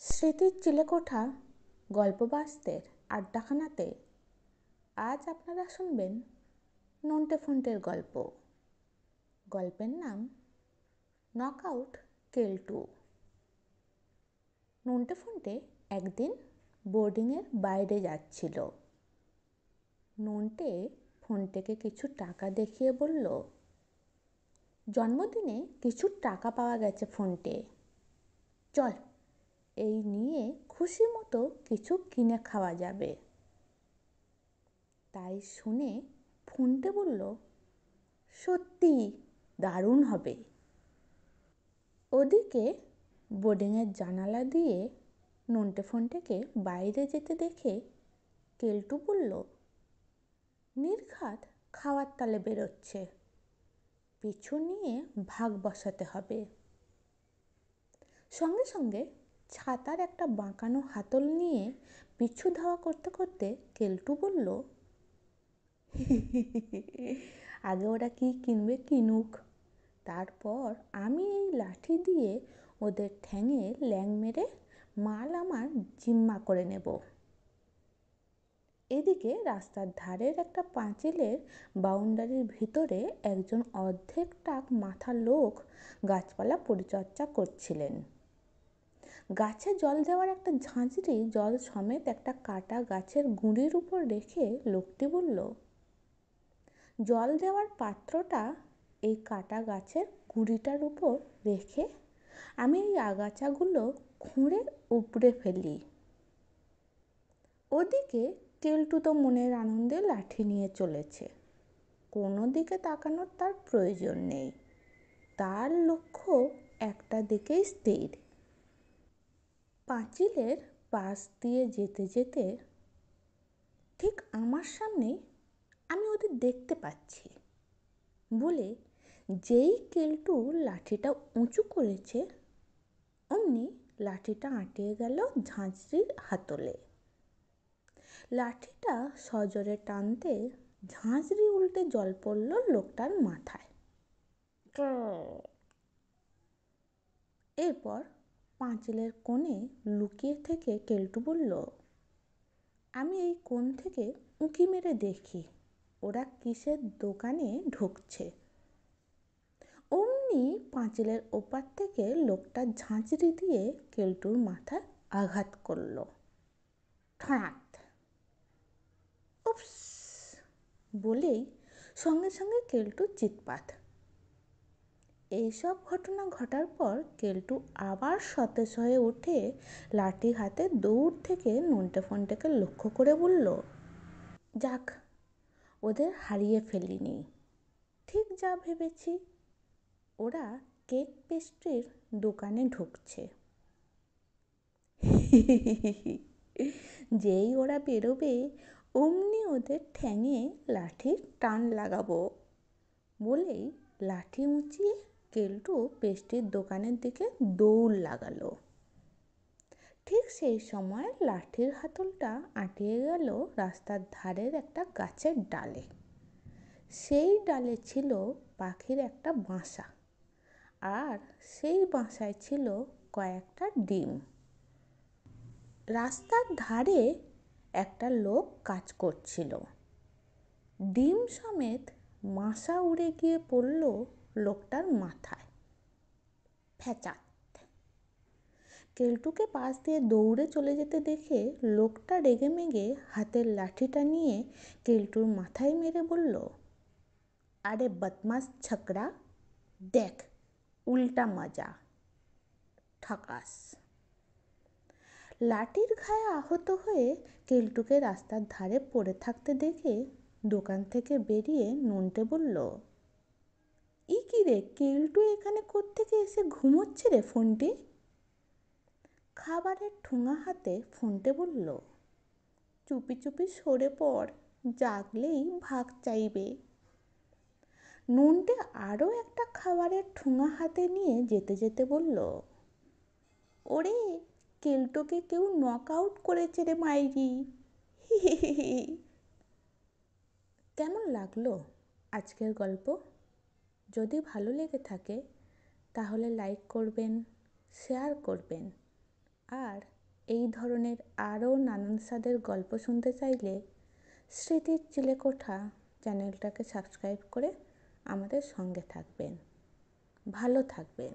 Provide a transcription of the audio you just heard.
স্মৃতির চিলেকোঠা গল্পবাস্তের আড্ডাখানাতে আজ আপনারা শুনবেন নন্টে ফন্টের গল্প। গল্পের নাম নকআউট কেলটু। নন্টে ফন্টে একদিন বোর্ডিংয়ের বাইরে যাচ্ছিল। নন্টে ফন্টেকে কিছু টাকা দেখিয়ে বলল, জন্মদিনে কিছু টাকা পাওয়া গেছে ফন্টে, চল এই নিয়ে খুশি মতো কিছু কিনে খাওয়া যাবে। তাই শুনে ফন্টে বলল, সত্যি দারুণ হবে। ওদিকে বোর্ডিংয়ের জানালা দিয়ে নন্টে ফন্টেকে বাইরে যেতে দেখে কেলটু বলল, নির্ঘাত খাওয়ার তালে বেরোচ্ছে, পিছু নিয়ে ভাগ বসাতে হবে। সঙ্গে সঙ্গে ছাতার একটা বাঁকানো হাতল নিয়ে পিছু ধাওয়া করতে করতে কেলটু বলল, আগে ওরা কি কিনবে কিনুক, তারপর আমি এই লাঠি দিয়ে ওদের ঠ্যাঙে ল্যাং মেরে মাল আমার জিম্মা করে নেব। এদিকে রাস্তার ধারের একটা পাঁচিলের বাউন্ডারির ভিতরে একজন অর্ধেক টাক মাথা লোক গাছপালা পরিচর্যা করছিলেন। গাছে জল দেওয়ার একটা ঝাঁঝরি জল সমেত একটা কাটা গাছের গুঁড়ির উপর রেখে লোকটি বলল, জল দেওয়ার পাত্রটা এই কাটা গাছের গুঁড়িটার উপর রেখে আমি এই আগাছাগুলো খুঁড়ে উপড়ে ফেলি। ওদিকে কেলটু তো মনের আনন্দে লাঠি নিয়ে চলেছে, কোনো দিকে তাকানোর তার প্রয়োজন নেই, তার লক্ষ্য একটা দিকেই স্থির। পাঁচিলের পাশ দিয়ে যেতে যেতে ঠিক আমার সামনেই আমি ওদের দেখতে পাচ্ছি বলে যেই কেলটু লাঠিটা উঁচু করেছে অমনি লাঠিটা আঁটিয়ে গেল ঝাঁঝরির হাতলে। লাঠিটা সজোরে টানতে ঝাঁঝরি উল্টে জল পড়ল লোকটার মাথায়। এরপর পাঁচিলের কোণে লুকিয়ে থেকে কেলটু বলল, আমি এই কোণ থেকে উঁকি মেরে দেখি ওরা কিসের দোকানে ঢুকছে। অমনি পাঁচিলের ওপার থেকে লোকটা ঝাঁঝরি দিয়ে কেলটুর মাথায় আঘাত করল। ঠাঁত উপস বলেই সঙ্গে সঙ্গে কেলটু চিৎপাত। এইসব ঘটনা ঘটার পর কেলটু আবার সতেজ হয়ে উঠে লাঠি হাতে দূর থেকে নন্টে ফন্টেকে লক্ষ্য করে বলল, যাক ওদের হারিয়ে ফেলিনি, ঠিক যা ভেবেছি, ওরা কেক পেস্ট্রির দোকানে ঢুকছে। যেই ওরা বেরোবে অমনি ওদের ঠ্যাঙে লাঠির টান লাগাবো বলেই লাঠি উঁচিয়ে কেলটু পেস্ট্রির দোকানের দিকে দৌড় লাগালো। ঠিক সেই সময় লাঠির হাতলটা আঁটিয়ে গেল রাস্তার ধারের একটা গাছের ডালে। সেই ডালে ছিল পাখির একটা বাসা, আর সেই বাসায় ছিল কয়েকটা ডিম। রাস্তার ধারে একটা লোক কাজ করছিল। ডিম সমেত মাসা উড়ে গিয়ে পড়ল লোকটার মাথায়। ফ্যাচাত। কেলটুকে পাশ দিয়ে দৌড়ে চলে যেতে দেখে লোকটা রেগে মেগে হাতের লাঠিটা নিয়ে কেলটুর মাথায় মেরে বলল, আরে বদমাস ছকরা, দেখ উল্টা মজা। ঠাকাস। লাঠির ঘায়ে আহত হয়ে কেলটুকে রাস্তার ধারে পড়ে থাকতে দেখে দোকান থেকে বেরিয়ে নন্টে বলল, ই কি রে কেলটু এখানে কোত্থেকে এসে ঘুমোচ্ছে রে ফন্টে? খাবারের ঠোঙা হাতে ফন্টে বলল, চুপি চুপি সরে পড়, জাগলেই ভাগ চাইবে। নন্টে আরও একটা খাবারের ঠোঙা হাতে নিয়ে যেতে যেতে বলল, ওরে কেলটুকে কেউ নক আউট করেছে রে মাইরি। কেমন লাগলো আজকের গল্প? যদি ভালো লেগে থাকে তাহলে লাইক করবেন, শেয়ার করবেন আর এই ধরনের আরও নানান স্বাদের গল্প শুনতে চাইলে স্মৃতির চিলেকোঠা চ্যানেলটাকে সাবস্ক্রাইব করে আমাদের সঙ্গে থাকবেন। ভালো থাকবেন।